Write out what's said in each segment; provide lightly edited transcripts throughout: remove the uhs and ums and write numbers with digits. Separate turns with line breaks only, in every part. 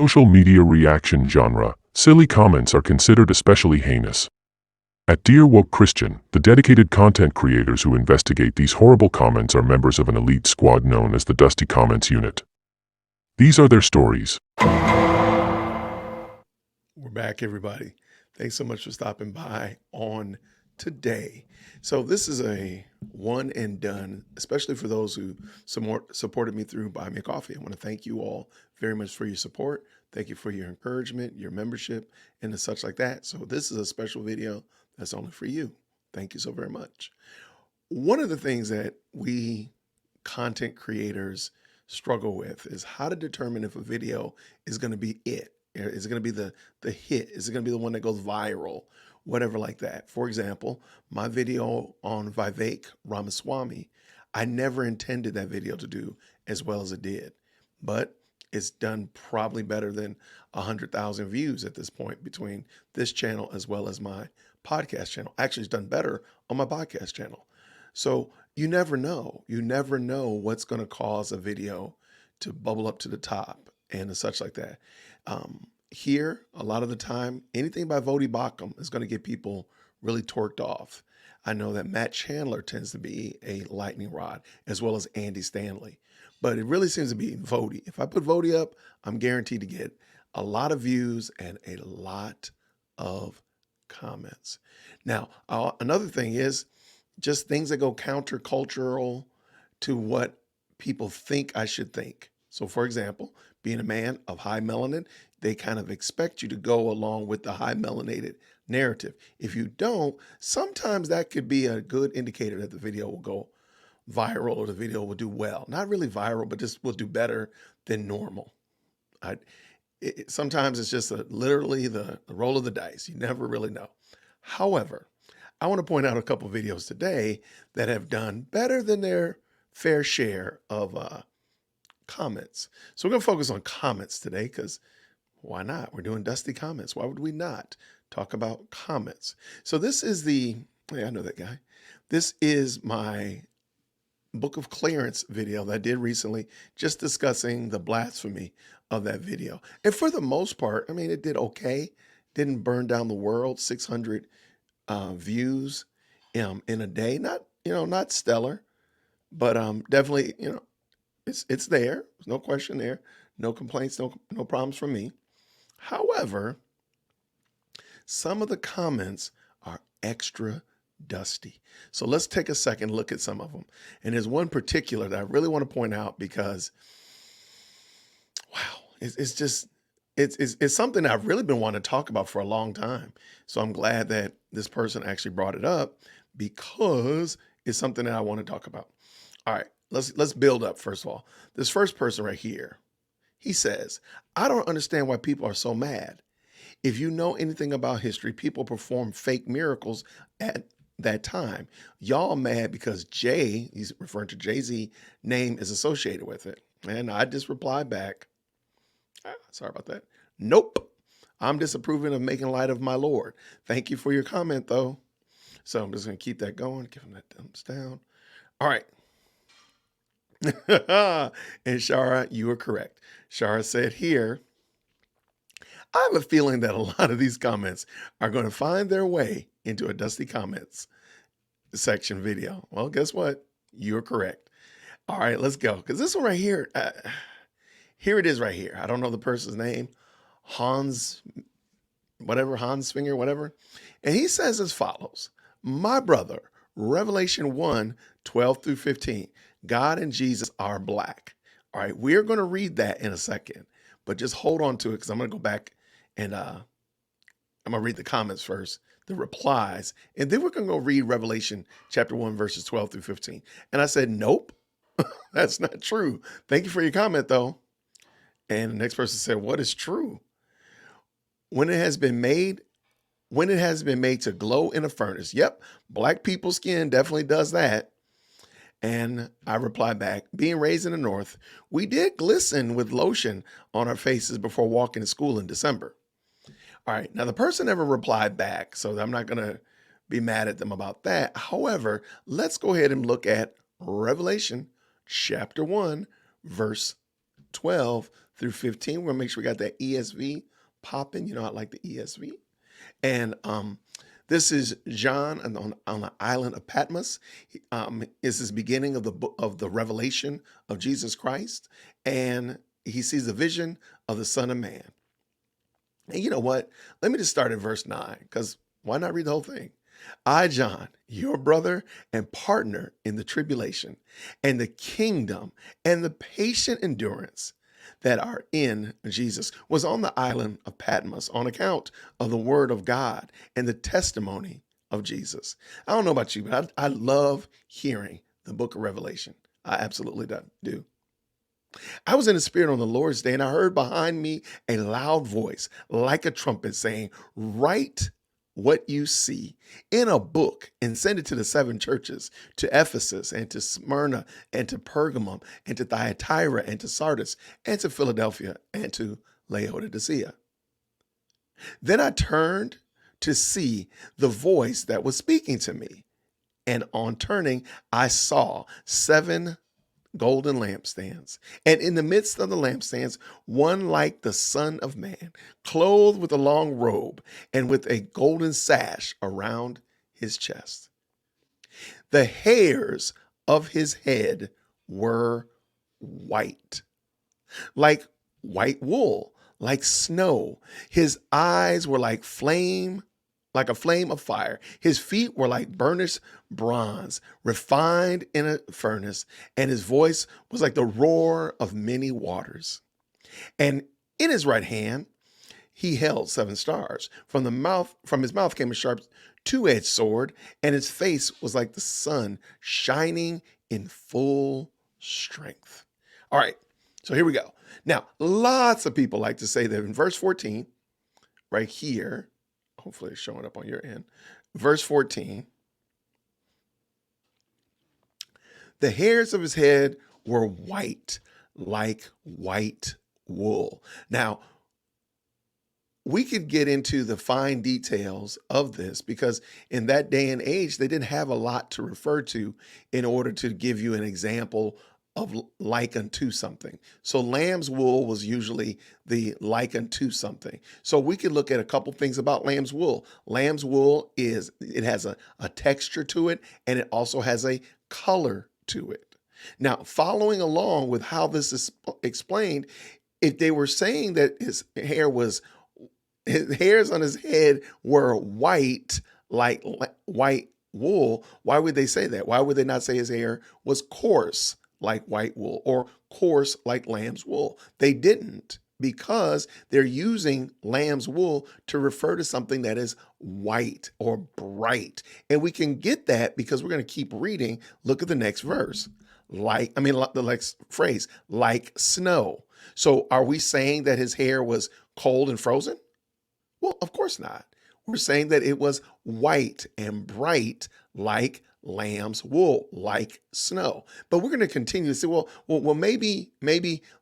social media reaction genre, silly comments are considered especially heinous. At Dear Woke Christian, the dedicated content creators who investigate these horrible comments are members of an elite squad known as the Dusty Comments Unit. These are their stories.
We're back, everybody. Thanks so much for stopping by on today. So this is a one and done, especially for those who supported me through Buy Me a Coffee. I want to thank you all very much for your support. Thank you for your encouragement, your membership, and such like that. So this is a special video that's only for you. Thank you so very much. One of the things that we content creators struggle with is how to determine if a video is going to be it. Is it going to be the hit? Is it going to be the one that goes viral? Whatever like that. For example, my video on Vivek Ramaswamy, I never intended that video to do as well as it did, but it's done probably better than 100,000 views at this point between this channel as well as my podcast channel. Actually, it's done better on my podcast channel. So you never know. You never know what's going to cause a video to bubble up to the top and such like that. Here, a lot of the time, anything by Vodi Bakum is going to get people really torqued off. I know that Matt Chandler tends to be a lightning rod, as well as Andy Stanley. But it really seems to be Vodi. If I put Vodi up, I'm guaranteed to get a lot of views and a lot of comments. Now, another thing is just things that go countercultural to what people think I should think. So for example, being a man of high melanin, they kind of expect you to go along with the high melanated narrative. If you don't, sometimes that could be a good indicator that the video will go viral or the video will do well. Not really viral, but just will do better than normal. Sometimes it's just literally the roll of the dice. You never really know. However, I want to point out a couple videos today that have done better than their fair share of comments. So we're going to focus on comments today because why not? We're doing Dusty Comments. Why would we not talk about comments? So this is I know that guy. This is my Book of Clearance video that I did recently, just discussing the blasphemy of that video. And for the most part, I mean, it did okay. Didn't burn down the world, 600 views in a day. Not stellar, but definitely, it's there. There's no question there. No complaints, no problems from me. However, some of the comments are extra dusty. So let's take a second look at some of them. And there's one particular that I really want to point out because, wow, it's something I've really been wanting to talk about for a long time. So I'm glad that this person actually brought it up because it's something that I want to talk about. All right, let's build up first of all. This first person right here, he says, I don't understand why people are so mad. If you know anything about history, people perform fake miracles at that time. Y'all mad because he's referring to Jay-Z, name is associated with it. And I just replied back, sorry about that. Nope. I'm disapproving of making light of my Lord. Thank you for your comment, though. So I'm just going to keep that going, give him that thumbs down. All right. And Shara, you are correct. Shara said here, I have a feeling that a lot of these comments are going to find their way into a Dusty Comments section video. Well, guess what? You're correct. All right, let's go. Because this one right here, here it is right here. I don't know the person's name. Hans Finger, whatever. And he says as follows, my brother, Revelation 1, 12 through 15. God and Jesus are black. All right, we're going to read that in a second, but just hold on to it because I'm going to go back and I'm going to read the comments first, the replies, and then we're going to go read Revelation chapter 1, verses 12 through 15. And I said, nope, that's not true. Thank you for your comment, though. And the next person said, what is true? When it has been made to glow in a furnace. Yep, black people's skin definitely does that. And I replied back, being raised in the North, we did glisten with lotion on our faces before walking to school in December. All right, now the person never replied back, so I'm not going to be mad at them about that. However, let's go ahead and look at Revelation chapter 1, verse 12 through 15. We're going to make sure we got that ESV popping. You know, I like the ESV. And this is John on the island of Patmos. Is his beginning of the book of the revelation of Jesus Christ, and he sees the vision of the Son of Man. And you know what? Let me just start at verse 9, because why not read the whole thing? I, John, your brother and partner in the tribulation and the kingdom and the patient endurance that are in Jesus, was on the island of Patmos on account of the word of God and the testimony of Jesus. I don't know about you, but I love hearing the book of Revelation. I absolutely do. I was in the Spirit on the Lord's day, and I heard behind me a loud voice like a trumpet saying, write what you see in a book and send it to the seven churches, to Ephesus and to Smyrna and to Pergamum and to Thyatira and to Sardis and to Philadelphia and to Laodicea. Then I turned to see the voice that was speaking to me. And on turning, I saw seven golden lampstands, and in the midst of the lampstands, one like the Son of Man, clothed with a long robe and with a golden sash around his chest. The hairs of his head were white, like white wool, like snow. His eyes were like a flame of fire. His feet were like burnished bronze, refined in a furnace, and his voice was like the roar of many waters. And in his right hand, he held seven stars. From his mouth came a sharp two-edged sword, and his face was like the sun shining in full strength. All right, so here we go. Now, lots of people like to say that in verse 14, right here, hopefully it's showing up on your end, verse 14, the hairs of his head were white, like white wool. Now, we could get into the fine details of this because in that day and age, they didn't have a lot to refer to in order to give you an example of like unto something. So lamb's wool was usually the like unto something. So we could look at a couple things about lamb's wool. Lamb's wool it has a texture to it, and it also has a color to it. Now, following along with how this is explained, if they were saying that his hairs on his head were white, like white wool, why would they say that? Why would they not say his hair was coarse, like white wool, or coarse like lamb's wool? They didn't, because they're using lamb's wool to refer to something that is white or bright. And we can get that because we're going to keep reading. Look at the next verse. The next phrase, like snow. So are we saying that his hair was cold and frozen? Well, of course not. We're saying that it was white and bright like lamb's wool, like snow. But we're going to continue to say, well, maybe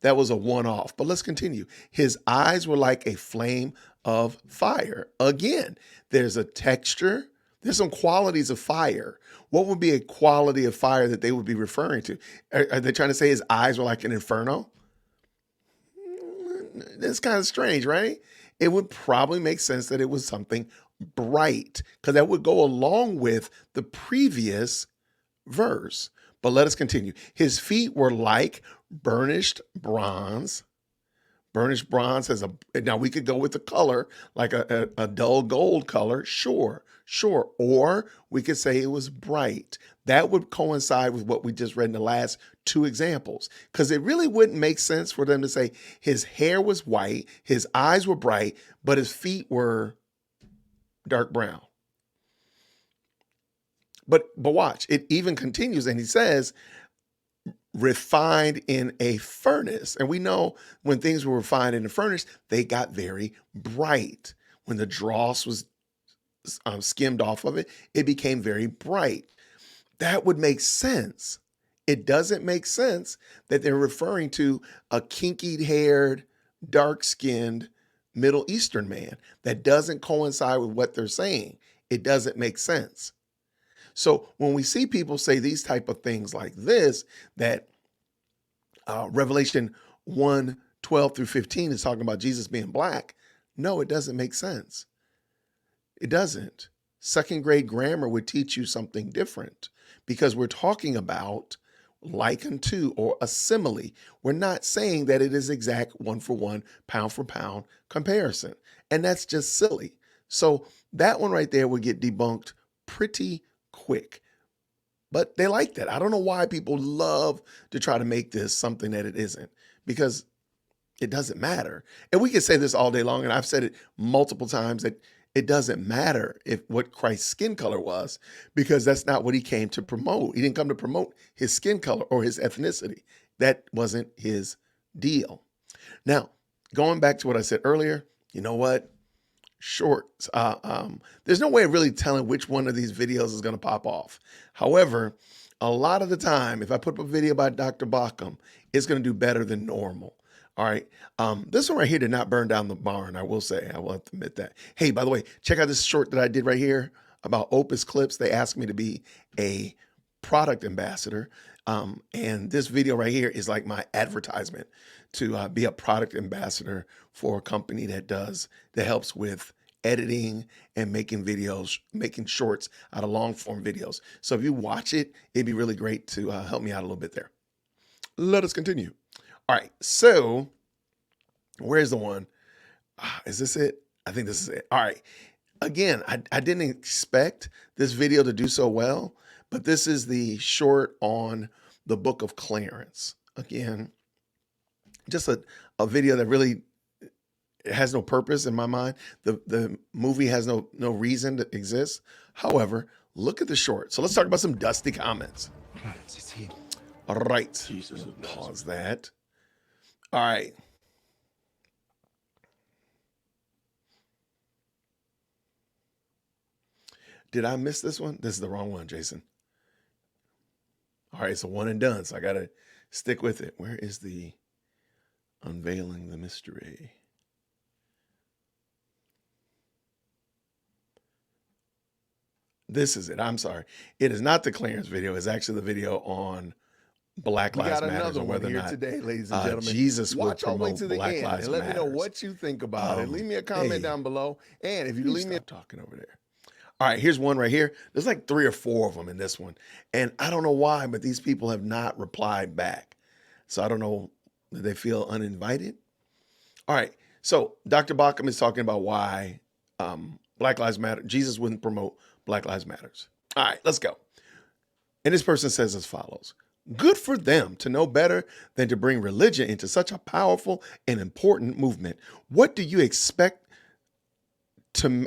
that was a one-off, but let's continue. His eyes were like a flame of fire. Again, there's a texture. There's some qualities of fire. What would be a quality of fire that they would be referring to? Are they trying to say his eyes were like an inferno? That's kind of strange, right? It would probably make sense that it was something bright, because that would go along with the previous verse. But let us continue. His feet were like burnished bronze. Burnished bronze now we could go with the color, like a dull gold color. Sure. Or we could say it was bright. That would coincide with what we just read in the last two examples, because it really wouldn't make sense for them to say his hair was white, his eyes were bright, but his feet were dark brown. But watch, it even continues, and he says, refined in a furnace. And we know when things were refined in a furnace, they got very bright. When the dross was skimmed off of it, it became very bright. That would make sense. It doesn't make sense that they're referring to a kinky-haired, dark-skinned Middle Eastern man. That doesn't coincide with what they're saying. It doesn't make sense. So when we see people say these type of things like this, that Revelation 1:20 12 through 15 is talking about Jesus being black. No, it doesn't make sense. It doesn't. Second grade grammar would teach you something different because we're talking about like unto or a simile. We're not saying that it is exact one for one, pound for pound comparison. And that's just silly. So that one right there would get debunked pretty quick. But they like that. I don't know why people love to try to make this something that it isn't, because it doesn't matter. And we can say this all day long, and I've said it multiple times, that it doesn't matter if what Christ's skin color was, because that's not what he came to promote. He didn't come to promote his skin color or his ethnicity. That wasn't his deal. Now, going back to what I said earlier, you know what? Shorts. There's no way of really telling which one of these videos is going to pop off. However, a lot of the time, if I put up a video by Dr. Bauckham, it's going to do better than normal. All right. This one right here did not burn down the barn. I will say, I will have to admit that. Hey, by the way, check out this short that I did right here about Opus Clips. They asked me to be a product ambassador. And this video right here is like my advertisement to be a product ambassador for a company that helps with editing and making videos, making shorts out of long form videos. So if you watch it, it'd be really great to help me out a little bit there. Let us continue. All right. So where's the one? Is this it? I think this is it. All right. Again, I didn't expect this video to do so well, but this is the short on the book of Clarence. Again, just a video that really has no purpose in my mind. The movie has no reason to exist. However, look at the short. So let's talk about some dusty comments. All right.
Jesus,
pause that. All right. Did I miss this one? This is the wrong one, Jason. All right, so one and done. So I got to stick with it. Where is the unveiling the mystery? This is it. I'm sorry. It is not the Clarence video. It's actually the video on Black Lives Matter, or whether or not
today, ladies and gentlemen.
Jesus would
Watch all the way
promote
to the
Black
end
Lives
and let me know
Matters.
what you think about it. Leave me a comment down below. And if you leave me
Stop talking over there. All right, here's one right here. There's like 3 or 4 of them in this one. And I don't know why, but these people have not replied back. So I don't know, do they feel uninvited? All right, so Dr. Bauckham is talking about why Black Lives Matter, Jesus wouldn't promote Black Lives Matters. All right, let's go. And this person says as follows: good for them to know better than to bring religion into such a powerful and important movement. What do you expect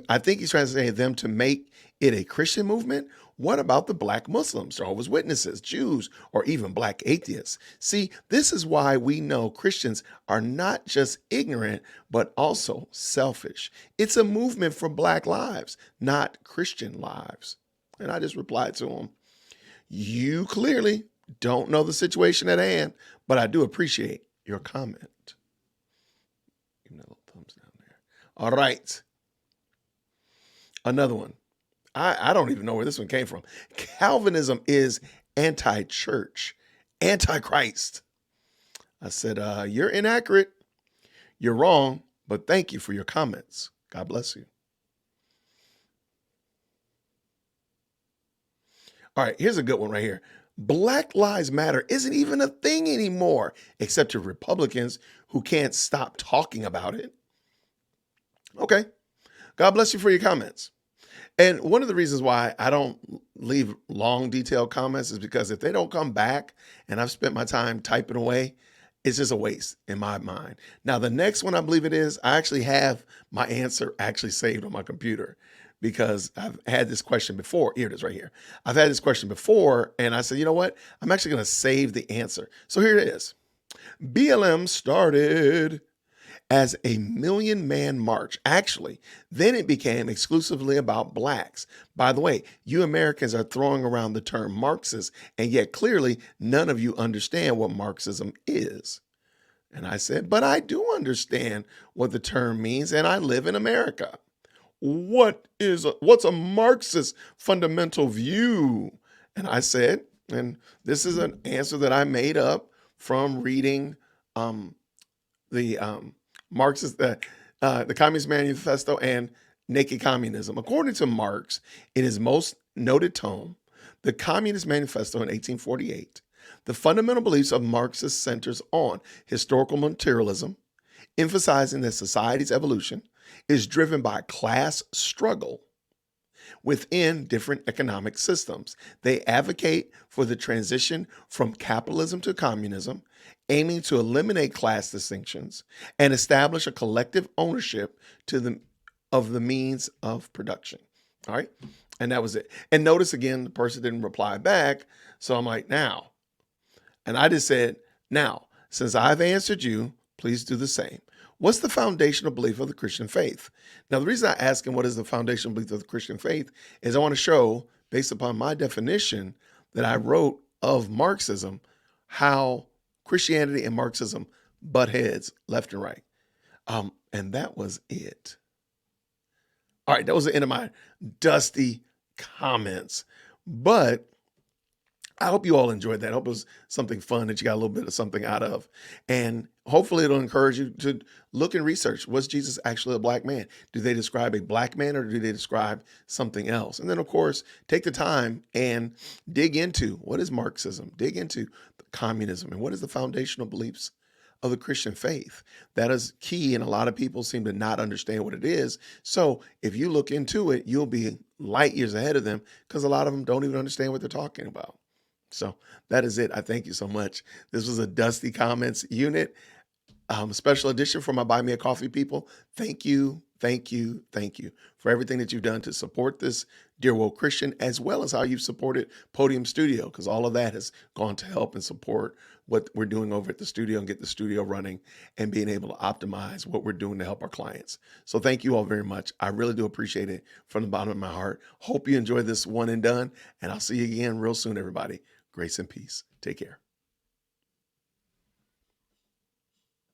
I think he's trying to say them to make it a Christian movement? What about the Black Muslims, Jehovah's Witnesses, Jews, or even Black atheists? See, this is why we know Christians are not just ignorant, but also selfish. It's a movement for Black lives, not Christian lives. And I just replied to him, you clearly don't know the situation at hand, but I do appreciate your comment. Give me a little thumbs down there. All right. Another one. I don't even know where this one came from. Calvinism is anti-church, anti-Christ. I said, you're inaccurate. You're wrong, but thank you for your comments. God bless you. All right, here's a good one right here. Black Lives Matter isn't even a thing anymore, except to Republicans who can't stop talking about it. Okay. God bless you for your comments. And one of the reasons why I don't leave long, detailed comments is because if they don't come back and I've spent my time typing away, it's just a waste in my mind. Now, the next one I believe it is, I actually have my answer actually saved on my computer because I've had this question before. Here it is right here. I've had this question before and I said, you know what? I'm actually going to save the answer. So here it is. BLM started as a 1,000,000-man march. Actually, then it became exclusively about Blacks. By the way, you Americans are throwing around the term Marxist, and yet clearly none of you understand what Marxism is. And I said, but I do understand what the term means, and I live in America. What's a Marxist fundamental view? And I said, and this is an answer that I made up from reading Marxist, the Communist Manifesto and Naked Communism. According to Marx, in his most noted tome, the Communist Manifesto in 1848, the fundamental beliefs of Marxist centers on historical materialism, emphasizing that society's evolution is driven by class struggle within different economic systems. They advocate for the transition from capitalism to communism, aiming to eliminate class distinctions and establish a collective ownership of the means of production. All right. And that was it. And notice again, the person didn't reply back. So I'm like, now. And I just said, now, since I've answered you, please do the same. What's the foundational belief of the Christian faith? Now, the reason I ask him what is the foundational belief of the Christian faith is I want to show, based upon my definition that I wrote of Marxism, how Christianity and Marxism butt heads left and right. And that was it. All right, that was the end of my dusty comments. But I hope you all enjoyed that. I hope it was something fun that you got a little bit of something out of. And hopefully it'll encourage you to look and research. Was Jesus actually a black man? Do they describe a black man or do they describe something else? And then, of course, take the time and dig into what is Marxism, dig into communism, and what is the foundational beliefs of the Christian faith. That is key, and a lot of people seem to not understand what it is. So if you look into it, you'll be light years ahead of them because a lot of them don't even understand what they're talking about. So that is it. I thank you so much. This was a Dusty Comments unit, special edition for my Buy Me a Coffee people. Thank you, thank you, thank you for everything that you've done to support this Dear Woke Christian, as well as how you've supported Podium Studio, because all of that has gone to help and support what we're doing over at the studio and get the studio running and being able to optimize what we're doing to help our clients. So thank you all very much. I really do appreciate it from the bottom of my heart. Hope you enjoyed this one and done, and I'll see you again real soon, everybody. Grace and peace. Take care.